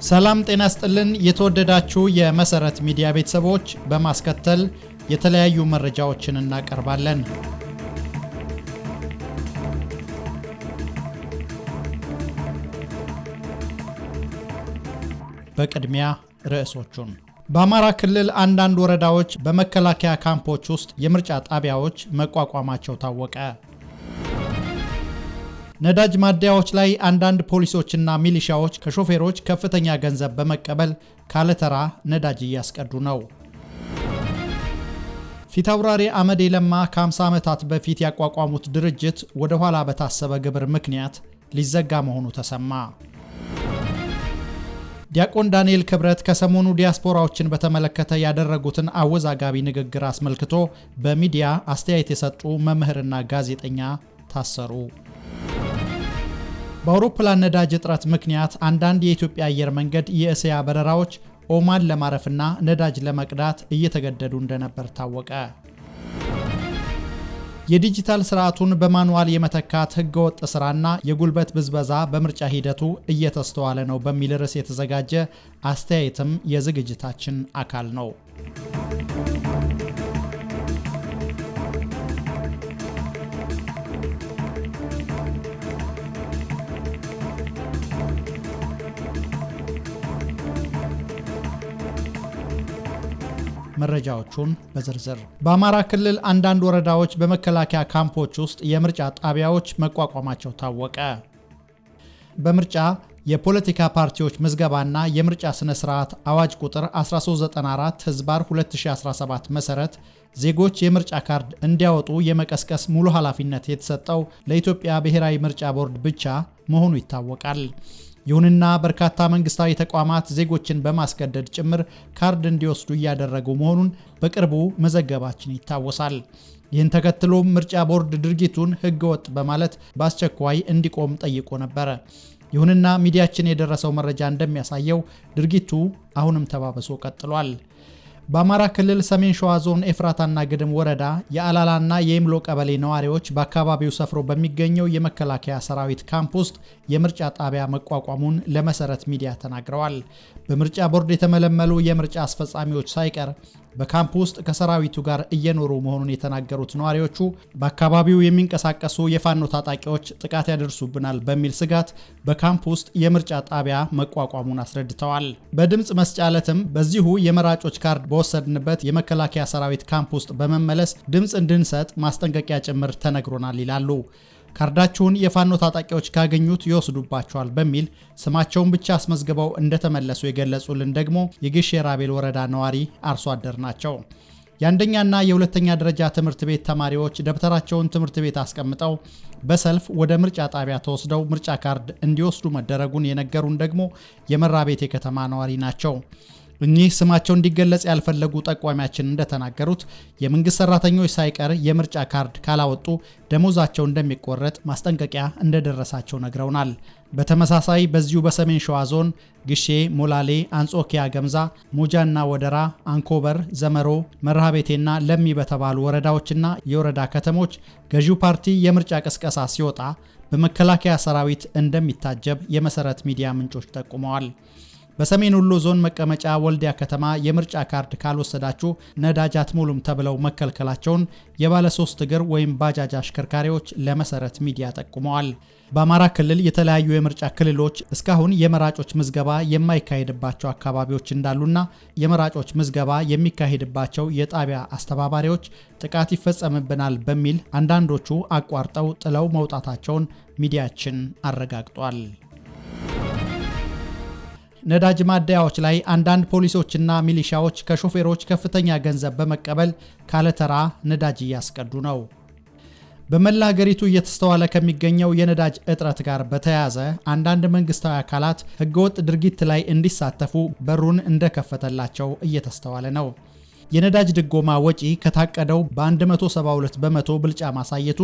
ሰላም ጤና ይስጥልን የተወደዳችሁ የመሰረት ሚዲያ ቤተሰቦች በማስከተል የተለያዩ መረጃዎችን እናቀርባለን። በቅድሚያ ርዕሶቹን በአማራ ክልል አንዳንድ ወረዳዎች በመከላከያ ካምፖች ውስጥ የምርጫ ጣቢያዎች መቋቋማቸው ታወቀ። ነዳጅ ማደያዎች ላይ አንዳንድ ፖሊሶችና ሚሊሻዎች ከሾፌሮች ከፍተኛ ገንዘብ በመቀበል ካለተራ ነዳጅ እያስቀዱ ነው። ፊታውራሪ አመዴ ለማ ከ50 ዓመታት በፊት ያቋቋሙት ድርጅት ወደ ኋላ በታሰበ ግብር ምክንያት ሊዘጋ መሆኑ ተሰማ። ዲያቆን ዳንኤል ክብረት ከሰሞኑ ዲያስፖራዎችን በተመለከተ ያደረጉትን አወዛጋቢ ንግግር አስመልክቶ በሚዲያ አስተያየት የሰጡ መምህርና ጋዜጠኛ ታሰሩ። በአውሮፕላን ነዳጅ እጥረት ምክንያት አንዳንድ የኢትዮጵያ አየር መንገድ የእስያ በረራዎች ኦማን ለማረፍና ነዳጅ ለመቅዳት እየተገደዱ እንደነበር ታወቀ። የዲጂታል ስርዓቱን በማኑዋል የመተካት ህገወጥ ስራና የጉልበት ብዝበዛ በምርጫ ሂደቱ እየተስተዋለ ነው በሚል ርዕስ የተዘጋጀ አስተያየትም የዝግጅታችን አካል ነው። መረጃዎቹን በዝርዝር በአማራ ክልል አንዳንድ ወረዳዎች በመከላከያ ካምፖች ውስጥ የምርጫ ጣቢያዎች መቋቋማቸው ታወቀ። በምርጫ የፖለቲካ ፓርቲዎች ምዝገባና የምርጫ ስነ ስርዓት አዋጅ ቁጥር 1394/2017 መሰረት ዜጎች የምርጫ ካርድ እንዲያወጡ የመቀስቀስ ሙሉ ኃላፊነት የተሰጠው ለኢትዮጵያ ብሔራዊ ምርጫ ቦርድ ብቻ መሆኑ ይታወቃል። ይሁንና በርካታ መንግስታዊ ተቋማት ዜጎችን በማስገደድ ጭምር ካርድ እንዲወስዱ እያደረጉ መሆኑን በቅርቡ መዘገባችን ይታወሳል። ይህን ተከትሎ ምርጫ ቦርድ ድርጊቱን ህገወጥ በማለት በአስቸኳይ እንዲቆም ጠይቆ ነበር። ይሁንና ሚዲያችን የደረሰው መረጃ እንደሚያሳየው ድርጊቱ አሁንም ተባብሶ ቀጥሏል። በአማራ ክልል ሰሜን ሸዋ ዞን ኤፍራታና ግድም ወረዳ የአላላና የኢምሎ ቀበሌ ነዋሪዎች በአካባቢው ሰፍሮ በሚገኘው የመከላከያ ሰራዊት ካምፕ ውስጥ የምርጫ ጣቢያ መቋቋሙን ለመሰረት ሚዲያ ተናግረዋል። በምርጫ ቦርድ የተመለመሉ የምርጫ አስፈጻሚዎች ሳይቀር በካምፕ ውስጥ ከሰራዊቱ ጋር እየኖሩ መሆኑን የተናገሩት ነዋሪዎቹ በአካባቢው የሚንቀሳቀሱ የፋኖ ታጣቂዎች ጥቃት ያደርሱብናል በሚል ስጋት በካምፕ ውስጥ የምርጫ ጣቢያ መቋቋሙን አስረድተዋል። በድምፅ መስጫ ዕለትም በዚሁ የመራጮች ካርድ በወሰድንበት የመከላከያ ሰራዊት ካምፕ ውስጥ በመመለስ ድምፅ እንድንሰጥ ማስጠንቀቂያ ጭምር ተነግሮናል ይላሉ። ካርዳችሁን የፋኖ ታጣቂዎች ካገኙት ይወስዱባቸዋል በሚል ስማቸውን ብቻ አስመዝግበው እንደተመለሱ የገለጹልን ደግሞ የግሼ ራቤል ወረዳ ነዋሪ አርሶ አደር ናቸው። የአንደኛና የሁለተኛ ደረጃ ትምህርት ቤት ተማሪዎች ደብተራቸውን ትምህርት ቤት አስቀምጠው በሰልፍ ወደ ምርጫ ጣቢያ ተወስደው ምርጫ ካርድ እንዲወስዱ መደረጉን የነገሩን ደግሞ የመራቤቴ ከተማ ነዋሪ ናቸው። እኚህ ስማቸው እንዲገለጽ ያልፈለጉ ጠቋሚያችን እንደተናገሩት የመንግስት ሰራተኞች ሳይቀር የምርጫ ካርድ ካላወጡ ደሞዛቸው እንደሚቆረጥ ማስጠንቀቂያ እንደደረሳቸው ነግረውናል። በተመሳሳይ በዚሁ በሰሜን ሸዋ ዞን ግሼ፣ ሞላሌ፣ አንጾኪያ፣ ገምዛ፣ ሙጃና ወደራ፣ አንኮበር፣ ዘመሮ፣ መርሃቤቴና ለሚ በተባሉ ወረዳዎችና የወረዳ ከተሞች ገዢው ፓርቲ የምርጫ ቅስቀሳ ሲወጣ በመከላከያ ሰራዊት እንደሚታጀብ የመሰረት ሚዲያ ምንጮች ጠቁመዋል። በሰሜን ወሎ ዞን መቀመጫ ወልዲያ ከተማ የምርጫ ካርድ ካልወሰዳችሁ ነዳጅ አትሞሉም ተብለው መከልከላቸውን የባለ 3 እግር ወይም ባጃጅ አሽከርካሪዎች ለመሰረት ሚዲያ ጠቁመዋል። በአማራ ክልል የተለያዩ የምርጫ ክልሎች እስካሁን የመራጮች ምዝገባ የማይካሄድባቸው አካባቢዎች እንዳሉና የመራጮች ምዝገባ የሚካሄድባቸው የጣቢያ አስተባባሪዎች ጥቃት ይፈጸምብናል በሚል አንዳንዶቹ አቋርጠው ጥለው መውጣታቸውን ሚዲያችን አረጋግጧል። ነዳጅ ማደያዎች ላይ አንዳንድ ፖሊሶችና ሚሊሻዎች ከሾፌሮች ከፍተኛ ገንዘብ በመቀበል ካለተራ ነዳጅ እያስቀዱ ነው። በመላ ሀገሪቱ እየተስተዋለ ከሚገኘው የነዳጅ እጥረት ጋር በተያያዘ አንዳንድ መንግስታዊ አካላት ህገወጥ ድርጊት ላይ እንዲሳተፉ በሩን እንደከፈተላቸው እየተስተዋለ ነው። የነዳጅ ድጎማ ወጪ ከታቀደው በ172 በመቶ ብልጫ ማሳየቱ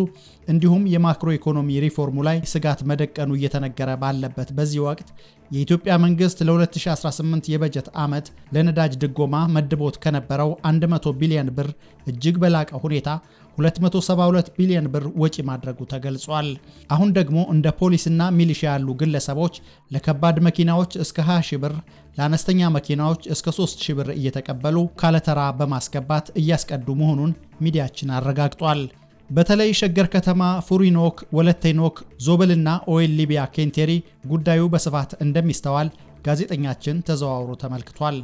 እንዲሁም የማክሮ ኢኮኖሚ ሪፎርሙ ላይ ስጋት መደቀኑ እየተነገረ ባለበት በዚህ ወቅት የኢትዮጵያ መንግስት ለ2018 የበጀት ዓመት ለነዳጅ ድጎማ መድቦት ከነበረው 100 ቢሊዮን ብር እጅግ በላቀ ሁኔታ 272 ቢሊዮን ብር ወጪ ማድረጉ ተገልጿል። አሁን ደግሞ እንደ ፖሊስና ሚሊሻ ያሉ ግለሰቦች ለከባድ መኪናዎች እስከ 20 ሺህ ብር፣ ለአነስተኛ መኪናዎች እስከ 3 ሺህ ብር እየተቀበሉ ካለተራ በማስገባት እያስቀዱ መሆኑን ሚዲያችን አረጋግጧል። በተለይ ሸገር ከተማ፣ ፉሪኖክ፣ ወለቴኖክ፣ ዞብልና ኦይል ሊቢያ ኬንቴሪ ጉዳዩ በስፋት እንደሚስተዋል ጋዜጠኛችን ተዘዋውሮ ተመልክቷል።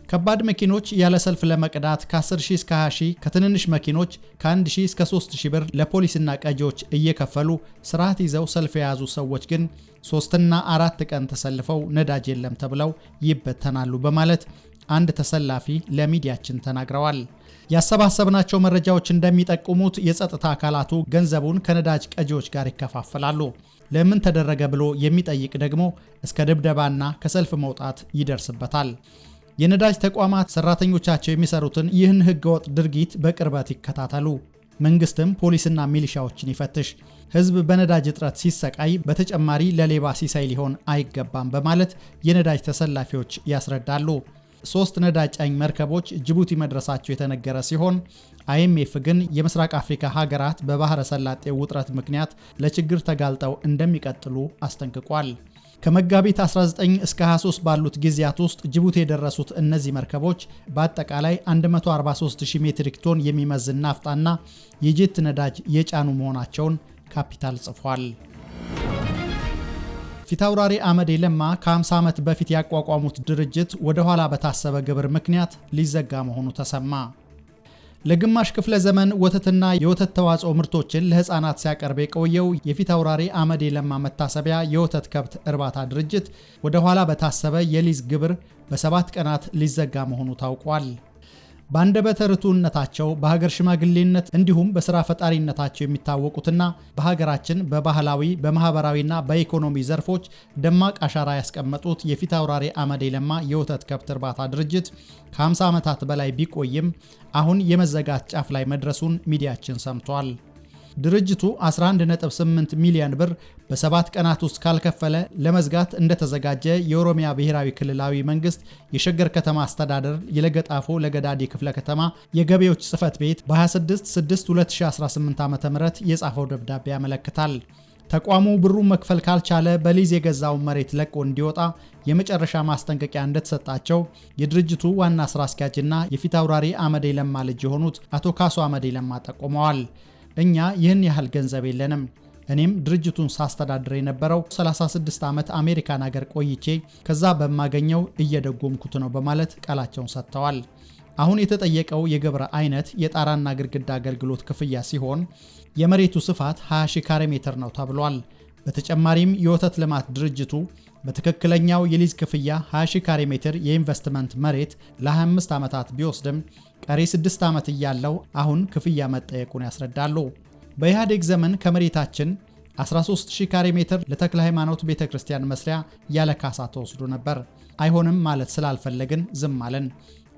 ከባድ መኪኖች ያለ ሰልፍ ለመቅዳት ከ10,000 እስከ 20,000፣ ከትንንሽ መኪኖች ከ1,000 እስከ 3,000 ብር ለፖሊስና ቀጂዎች እየከፈሉ ስርዓት ይዘው ሰልፍ የያዙ ሰዎች ግን 3 እና 4 ቀን ተሰልፈው ነዳጅ የለም ተብለው ይበተናሉ በማለት አንድ ተሰላፊ ለሚዲያችን ተናግረዋል። ያሰባሰብናቸው መረጃዎች እንደሚጠቁሙት የጸጥታ አካላቱ ገንዘቡን ከነዳጅ ቀጂዎች ጋር ይከፋፈላሉ። ለምን ተደረገ ብሎ የሚጠይቅ ደግሞ እስከ ድብደባና ከሰልፍ መውጣት ይደርስበታል። የነዳጅ ተቋማት ሰራተኞቻቸው የሚሰሩትን ይህን ህገወጥ ድርጊት በቅርበት ይከታተሉ። መንግስትም ፖሊስና ሚሊሻዎችን ይፈትሽ። ህዝብ በነዳጅ እጥረት ሲሰቃይ በተጨማሪ ለሌባ ሲሳይ ሊሆን አይገባም በማለት የነዳጅ ተሰላፊዎች ያስረዳሉ። 3 ነዳጅ ጫኝ መርከቦች ጅቡቲ መድረሳቸው የተነገረ ሲሆን IMF ግን የምስራቅ አፍሪካ ሀገራት በባህረ ሰላጤው ውጥረት ምክንያት ለችግር ተጋልጠው እንደሚቀጥሉ አስጠንቅቋል። ከመጋቢት 19 እስከ 23 ባሉት ጊዜያት ውስጥ ጅቡቲ የደረሱት እነዚህ መርከቦች በአጠቃላይ 143,000 ሜትሪክ ቶን የሚመዝን ናፍጣና የጄት ነዳጅ የጫኑ መሆናቸውን ካፒታል ጽፏል። ፊታውራሪ አህመድ ለማ ከ50 ዓመት በፊት ያቋቋሙት ድርጅት ወደ ኋላ በታሰበ ግብር ምክንያት ሊዘጋ መሆኑ ተሰማ። ለግማሽ ክፍለ ዘመን ወተትና የወተት ተዋጽኦ ምርቶችን ለህፃናት ሲያቀርብ የቆየው የፊታውራሪ አህመድ ለማ መታሰቢያ የወተት ከብት እርባታ ድርጅት ወደ ኋላ በታሰበ የሊዝ ግብር በ7 ቀናት ሊዘጋ መሆኑ ታውቋል። በአንደበተ ርቱዕነታቸው በሀገር ሽማግሌነት እንዲሁም በስራ ፈጣሪነታቸው የሚታወቁትና በሀገራችን በባህላዊ በማህበራዊና በኢኮኖሚ ዘርፎች ደማቅ አሻራ ያስቀመጡት የፊታውራሪ አህመድ ለማ የወተት ከብት እርባታ ድርጅት ከ50 ዓመታት በላይ ቢቆይም አሁን የመዘጋት ጫፍ ላይ መድረሱን ሚዲያችን ሰምቷል። ድርጅቱ 11.8 ሚሊዮን ብር በ7 ቀናት ውስጥ ካልከፈለ ለመዝጋት እንደተዘጋጀ የኦሮሚያ ብሔራዊ ክልላዊ መንግስት የሸገር ከተማ አስተዳደር የለገጣፎ ለገዳዲ ክፍለ ከተማ የገቢዎች ጽህፈት ቤት በ26/6/2018 ዓ.ም የጻፈው ደብዳቤ ያመለክታል። ተቋሙ ብሩን መክፈል ካልቻለ በሊዝ የገዛውን መሬት ለቆ እንዲወጣ የመጨረሻ ማስጠንቀቂያ እንደተሰጣቸው የድርጅቱ ዋና ስራ አስኪያጅና የፊታውራሪ አህመድ ለማ ልጅ የሆኑት አቶ ካሱ አህመድ ለማ ጠቁመዋል። እኛ ይህን ያህል ገንዘብ የለንም። እኔም ድርጅቱን ሳስተዳድር የነበረው 36 ዓመት አሜሪካን ሀገር ቆይቼ ከዛ በማገኘው እየደጎምኩት ነው በማለት ቃላቸውን ሰጥተዋል። አሁን የተጠየቀው የግብር አይነት የጣራና ግድግዳ አገልግሎት ክፍያ ሲሆን የመሬቱ ስፋት 20,000 ካሬ ሜትር ነው ተብሏል። በተጨማሪም የወተት ልማት ድርጅቱ በትክክለኛው የሊዝ ክፍያ 20,000 ካሬ ሜትር የኢንቨስትመንት መሬት ለ25 ዓመታት ቢወስድም ቀሪ 6 ዓመት እያለው አሁን ክፍያ መጠየቁን ያስረዳሉ። በኢህአዴግ ዘመን ከመሬታችን 13,000 ካሬ ሜትር ለተክለ ሃይማኖት ቤተክርስቲያን መስሪያ ያለ ካሳ ተወስዶ ነበር። አይሆንም ማለት ስላልፈለግን ዝም አለን።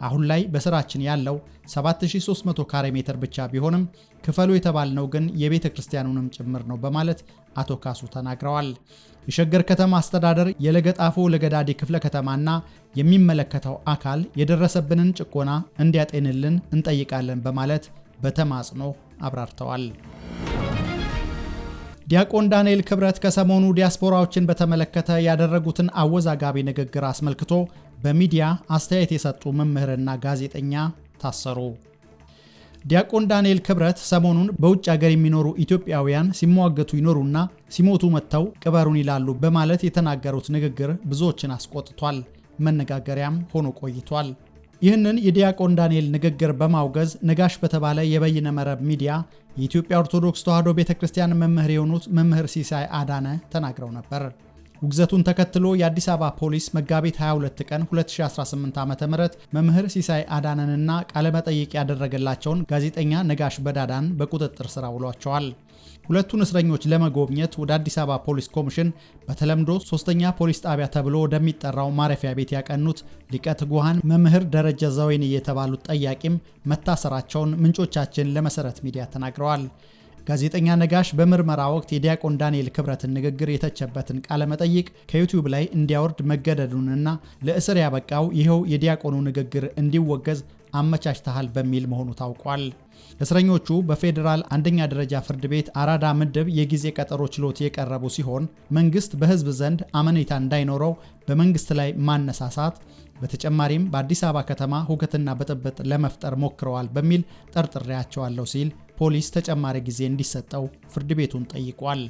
አሁን ላይ በስራችን ያለው 7300 ካሬ ሜትር ብቻ ቢሆንም ክፈሉ የተባልነው ግን የቤተ ክርስቲያኑንም ጭምር ነው በማለት አቶ ካሱ ተናግረዋል። የሸገር ከተማ አስተዳደር የለገጣፎ ለገዳዲ ክፍለ ከተማና የሚመለከተው አካል የደረሰብንን ጭቆና እንዲያጤንልን እንጠይቃለን በማለት በተማጽኖ አብራርተዋል። ዲያቆን ዳንኤል ክብረት ከሰሞኑ ዲያስፖራዎችን በተመለከተ ያደረጉትን አወዛጋቢ ንግግር አስመልክቶ በሚዲያ አስተያየት የሰጡ መምህርና ጋዜጠኛ ታሰሩ። ዲያቆን ዳንኤል ክብረት ሰሞኑን በውጭ ሀገር የሚኖሩ ኢትዮጵያውያን ሲሟገቱ ይኖሩና ሲሞቱ መጥተው ቅበሩን ይላሉ በማለት የተናገሩት ንግግር ብዙዎችን አስቆጥቷል፣ መነጋገሪያም ሆኖ ቆይቷል። ይህንን የዲያቆን ዳንኤል ንግግር በማውገዝ ነጋሽ በተባለ የበይነ መረብ ሚዲያ የኢትዮጵያ ኦርቶዶክስ ተዋሕዶ ቤተክርስቲያን መምህር የሆኑት መምህር ሲሳይ አዳነ ተናግረው ነበር። ውግዘቱን ተከትሎ የአዲስ አበባ ፖሊስ መጋቢት 22 ቀን 2018 ዓ.ም መምህር ሲሳይ አዳነንና ቃለመጠይቅ ያደረገላቸውን ጋዜጠኛ ነጋሽ በዳዳን በቁጥጥር ስር አውሏቸዋል። ሁለቱን እስረኞች ለመጎብኘት ወደ አዲስ አበባ ፖሊስ ኮሚሽን በተለምዶ 3ኛ ፖሊስ ጣቢያ ተብሎ ወደሚጠራው ማረፊያ ቤት ያቀኑት ሊቀ ትጉሃን መምህር ደረጀ ዘወይን የተባሉት ጠያቂም መታሰራቸውን ምንጮቻችን ለመሰረት ሚዲያ ተናግረዋል። ጋዜጠኛ ነጋሽ በምርመራ ወቅት የዲያቆን ዳንኤል ክብረትን ንግግር የተቸበትን ቃለ መጠይቅ ከዩቲዩብ ላይ እንዲያወርድ መገደዱንና ለእስር ያበቃው ይኸው የዲያቆኑ ንግግር እንዲወገዝ አመቻችተሃል በሚል መሆኑ ታውቋል። እስረኞቹ በፌዴራል አንደኛ ደረጃ ፍርድ ቤት አራዳ ምድብ የጊዜ ቀጠሮ ችሎት የቀረቡ ሲሆን መንግስት በህዝብ ዘንድ አመኔታ እንዳይኖረው በመንግስት ላይ ማነሳሳት፣ በተጨማሪም በአዲስ አበባ ከተማ ሁከትና ብጥብጥ ለመፍጠር ሞክረዋል በሚል ጠርጥሬያቸዋለሁ ሲል ፖሊስ ተጨማሪ ጊዜ እንዲሰጠው ፍርድ ቤቱን ጠይቋል።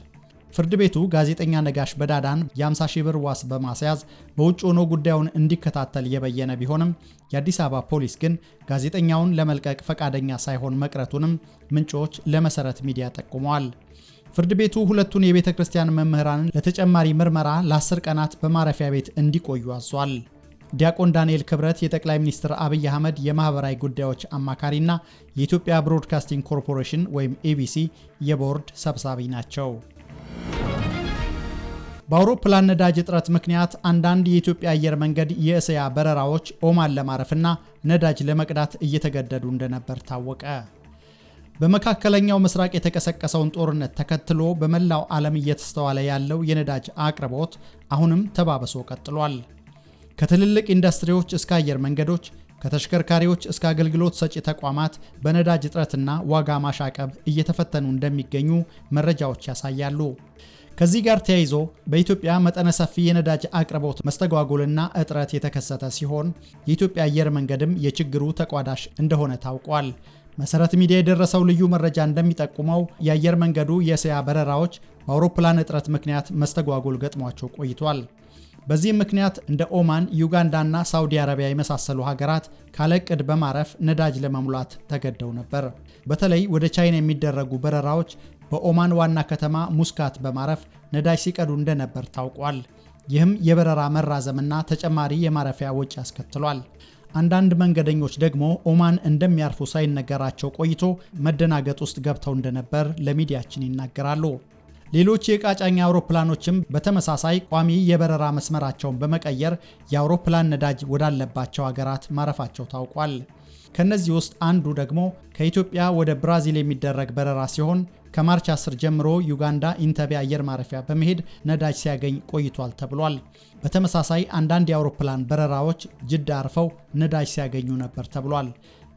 ፍርድ ቤቱ ጋዜጠኛ ነጋሽ በዳዳን የ50 ሺህ ብር ዋስ በማስያዝ በውጭ ሆኖ ጉዳዩን እንዲከታተል የበየነ ቢሆንም የአዲስ አበባ ፖሊስ ግን ጋዜጠኛውን ለመልቀቅ ፈቃደኛ ሳይሆን መቅረቱንም ምንጮች ለመሰረት ሚዲያ ጠቁመዋል። ፍርድ ቤቱ ሁለቱን የቤተ ክርስቲያን መምህራንን ለተጨማሪ ምርመራ ለ10 ቀናት በማረፊያ ቤት እንዲቆዩ አዟል። ዲያቆን ዳንኤል ክብረት የጠቅላይ ሚኒስትር አብይ አህመድ የማህበራዊ ጉዳዮች አማካሪና የኢትዮጵያ ብሮድካስቲንግ ኮርፖሬሽን ወይም ኤቢሲ የቦርድ ሰብሳቢ ናቸው። በአውሮፕላን ነዳጅ እጥረት ምክንያት አንዳንድ የኢትዮጵያ አየር መንገድ የእስያ በረራዎች ኦማን ለማረፍና ነዳጅ ለመቅዳት እየተገደዱ እንደነበር ታወቀ። በመካከለኛው ምስራቅ የተቀሰቀሰውን ጦርነት ተከትሎ በመላው ዓለም እየተስተዋለ ያለው የነዳጅ አቅርቦት አሁንም ተባብሶ ቀጥሏል። ከትልልቅ ኢንዱስትሪዎች እስከ አየር መንገዶች፣ ከተሽከርካሪዎች እስከ አገልግሎት ሰጪ ተቋማት በነዳጅ እጥረትና ዋጋ ማሻቀብ እየተፈተኑ እንደሚገኙ መረጃዎች ያሳያሉ። ከዚህ ጋር ተያይዞ በኢትዮጵያ መጠነ ሰፊ የነዳጅ አቅርቦት መስተጓጎልና እጥረት የተከሰተ ሲሆን የኢትዮጵያ አየር መንገድም የችግሩ ተቋዳሽ እንደሆነ ታውቋል። መሰረት ሚዲያ የደረሰው ልዩ መረጃ እንደሚጠቁመው የአየር መንገዱ የእስያ በረራዎች በአውሮፕላን እጥረት ምክንያት መስተጓጎል ገጥሟቸው ቆይቷል። በዚህም ምክንያት እንደ ኦማን፣ ዩጋንዳና ሳውዲ አረቢያ የመሳሰሉ ሀገራት ካለ ዕቅድ በማረፍ ነዳጅ ለመሙላት ተገደው ነበር። በተለይ ወደ ቻይና የሚደረጉ በረራዎች በኦማን ዋና ከተማ ሙስካት በማረፍ ነዳጅ ሲቀዱ እንደነበር ታውቋል። ይህም የበረራ መራዘምና ተጨማሪ የማረፊያ ወጪ አስከትሏል። አንዳንድ መንገደኞች ደግሞ ኦማን እንደሚያርፉ ሳይነገራቸው ቆይቶ መደናገጥ ውስጥ ገብተው እንደነበር ለሚዲያችን ይናገራሉ። ሌሎች የቃጫኝ አውሮፕላኖችም በተመሳሳይ ቋሚ የበረራ መስመራቸውን በመቀየር የአውሮፕላን ነዳጅ ወዳለባቸው ሀገራት ማረፋቸው ታውቋል። ከነዚህ ውስጥ አንዱ ደግሞ ከኢትዮጵያ ወደ ብራዚል የሚደረግ በረራ ሲሆን ከማርች 10 ጀምሮ ዩጋንዳ ኢንተቤ አየር ማረፊያ በመሄድ ነዳጅ ሲያገኝ ቆይቷል ተብሏል። በተመሳሳይ አንዳንድ የአውሮፕላን በረራዎች ጅዳ አርፈው ነዳጅ ሲያገኙ ነበር ተብሏል።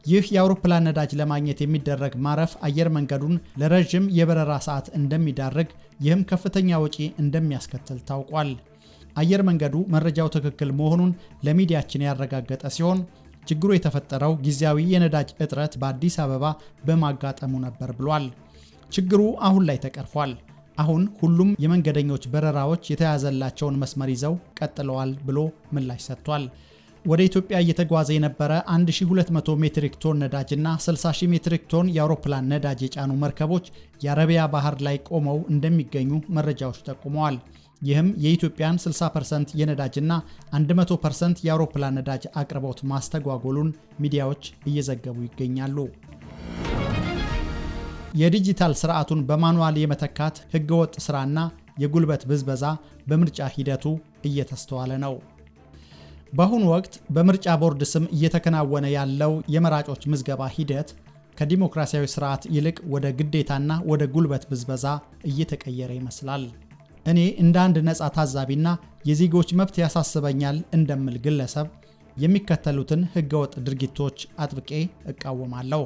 ይህ የአውሮፕላን ነዳጅ ለማግኘት የሚደረግ ማረፍ አየር መንገዱን ለረጅም የበረራ ሰዓት እንደሚዳርግ፣ ይህም ከፍተኛ ወጪ እንደሚያስከትል ታውቋል። አየር መንገዱ መረጃው ትክክል መሆኑን ለሚዲያችን ያረጋገጠ ሲሆን ችግሩ የተፈጠረው ጊዜያዊ የነዳጅ እጥረት በአዲስ አበባ በማጋጠሙ ነበር ብሏል። ችግሩ አሁን ላይ ተቀርፏል። አሁን ሁሉም የመንገደኞች በረራዎች የተያዘላቸውን መስመር ይዘው ቀጥለዋል ብሎ ምላሽ ሰጥቷል። ወደ ኢትዮጵያ እየተጓዘ የነበረ 1200 ሜትሪክ ቶን ነዳጅና 60,000 ሜትሪክ ቶን የአውሮፕላን ነዳጅ የጫኑ መርከቦች የአረቢያ ባህር ላይ ቆመው እንደሚገኙ መረጃዎች ጠቁመዋል። ይህም የኢትዮጵያን 60% የነዳጅና 100% የአውሮፕላን ነዳጅ አቅርቦት ማስተጓጎሉን ሚዲያዎች እየዘገቡ ይገኛሉ። የዲጂታል ስርዓቱን በማኑዋል የመተካት ህገወጥ ስራና የጉልበት ብዝበዛ በምርጫ ሂደቱ እየተስተዋለ ነው። በአሁኑ ወቅት በምርጫ ቦርድ ስም እየተከናወነ ያለው የመራጮች ምዝገባ ሂደት ከዲሞክራሲያዊ ስርዓት ይልቅ ወደ ግዴታና ወደ ጉልበት ብዝበዛ እየተቀየረ ይመስላል። እኔ እንደ አንድ ነፃ ታዛቢና የዜጎች መብት ያሳስበኛል እንደምል ግለሰብ የሚከተሉትን ህገወጥ ድርጊቶች አጥብቄ እቃወማለሁ።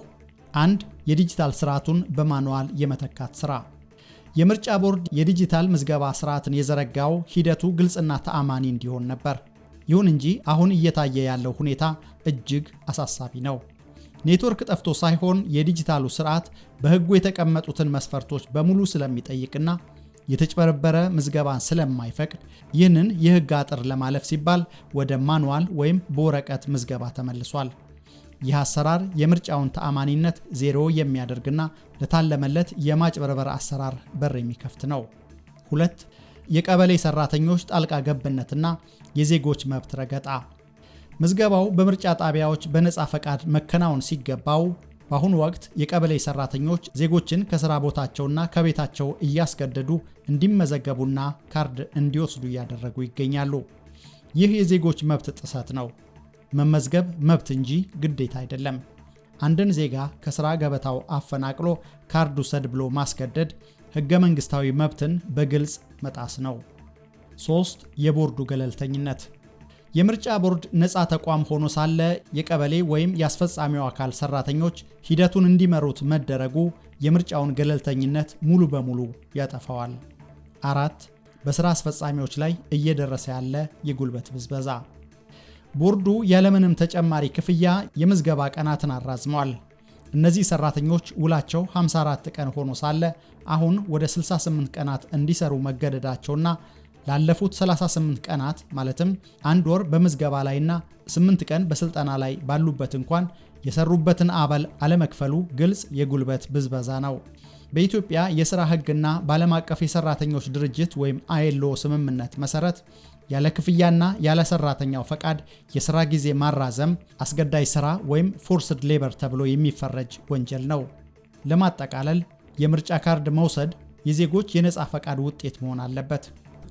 1. የዲጂታል ስርዓቱን በማኑዋል የመተካት ስራ። የምርጫ ቦርድ የዲጂታል ምዝገባ ስርዓትን የዘረጋው ሂደቱ ግልጽና ተአማኒ እንዲሆን ነበር። ይሁን እንጂ አሁን እየታየ ያለው ሁኔታ እጅግ አሳሳቢ ነው። ኔትወርክ ጠፍቶ ሳይሆን የዲጂታሉ ስርዓት በህጉ የተቀመጡትን መስፈርቶች በሙሉ ስለሚጠይቅና የተጭበረበረ ምዝገባን ስለማይፈቅድ ይህንን የህግ አጥር ለማለፍ ሲባል ወደ ማኑዋል ወይም በወረቀት ምዝገባ ተመልሷል። ይህ አሰራር የምርጫውን ተአማኒነት ዜሮ የሚያደርግና ለታለመለት የማጭበርበር አሰራር በር የሚከፍት ነው። 2. የቀበሌ ሰራተኞች ጣልቃ ገብነትና የዜጎች መብት ረገጣ። ምዝገባው በምርጫ ጣቢያዎች በነፃ ፈቃድ መከናወን ሲገባው በአሁኑ ወቅት የቀበሌ ሰራተኞች ዜጎችን ከስራ ቦታቸውና ከቤታቸው እያስገደዱ እንዲመዘገቡና ካርድ እንዲወስዱ እያደረጉ ይገኛሉ። ይህ የዜጎች መብት ጥሰት ነው። መመዝገብ መብት እንጂ ግዴታ አይደለም። አንድን ዜጋ ከስራ ገበታው አፈናቅሎ ካርድ ውሰድ ብሎ ማስገደድ ህገ መንግስታዊ መብትን በግልጽ መጣስ ነው። 3. የቦርዱ ገለልተኝነት። የምርጫ ቦርድ ነፃ ተቋም ሆኖ ሳለ የቀበሌ ወይም የአስፈጻሚው አካል ሰራተኞች ሂደቱን እንዲመሩት መደረጉ የምርጫውን ገለልተኝነት ሙሉ በሙሉ ያጠፋዋል። 4. በስራ አስፈጻሚዎች ላይ እየደረሰ ያለ የጉልበት ብዝበዛ። ቦርዱ ያለምንም ተጨማሪ ክፍያ የምዝገባ ቀናትን አራዝሟል። እነዚህ ሰራተኞች ውላቸው 54 ቀን ሆኖ ሳለ አሁን ወደ 68 ቀናት እንዲሰሩ መገደዳቸውና ላለፉት 38 ቀናት ማለትም 1 ወር በምዝገባ ላይና 8 ቀን በስልጠና ላይ ባሉበት እንኳን የሰሩበትን አበል አለመክፈሉ ግልጽ የጉልበት ብዝበዛ ነው። በኢትዮጵያ የሥራ ሕግና በዓለም አቀፍ የሰራተኞች ድርጅት ወይም ILO ስምምነት መሰረት ያለ ክፍያና ያለ ሰራተኛው ፈቃድ የሥራ ጊዜ ማራዘም አስገዳጅ ሥራ ወይም ፎርስድ ሌበር ተብሎ የሚፈረጅ ወንጀል ነው። ለማጠቃለል የምርጫ ካርድ መውሰድ የዜጎች የነፃ ፈቃድ ውጤት መሆን አለበት።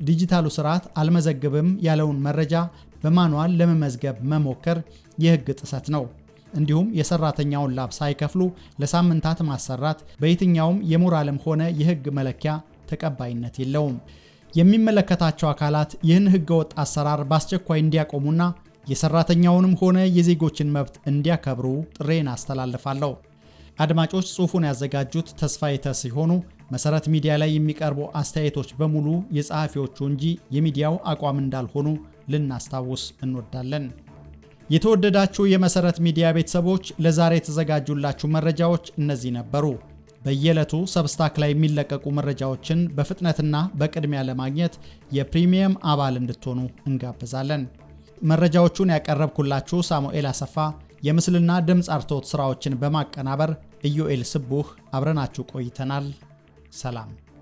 ዲጂታሉ ስርዓት አልመዘግብም ያለውን መረጃ በማኑዋል ለመመዝገብ መሞከር የሕግ ጥሰት ነው። እንዲሁም የሰራተኛውን ላብ ሳይከፍሉ ለሳምንታት ማሰራት በየትኛውም የሞራልም ሆነ የሕግ መለኪያ ተቀባይነት የለውም። የሚመለከታቸው አካላት ይህን ሕገወጥ አሰራር በአስቸኳይ እንዲያቆሙና የሰራተኛውንም ሆነ የዜጎችን መብት እንዲያከብሩ ጥሬን አስተላልፋለሁ። አድማጮች፣ ጽሑፉን ያዘጋጁት ተስፋዬ ተስ ሲሆኑ መሰረት ሚዲያ ላይ የሚቀርቡ አስተያየቶች በሙሉ የጸሐፊዎቹ እንጂ የሚዲያው አቋም እንዳልሆኑ ልናስታውስ እንወዳለን። የተወደዳችሁ የመሰረት ሚዲያ ቤተሰቦች ለዛሬ የተዘጋጁላችሁ መረጃዎች እነዚህ ነበሩ። በየዕለቱ ሰብስታክ ላይ የሚለቀቁ መረጃዎችን በፍጥነትና በቅድሚያ ለማግኘት የፕሪሚየም አባል እንድትሆኑ እንጋብዛለን። መረጃዎቹን ያቀረብኩላችሁ ሳሙኤል አሰፋ፣ የምስልና ድምፅ አርትዖት ስራዎችን በማቀናበር ኢዮኤል ስቡህ አብረናችሁ ቆይተናል። ሰላም።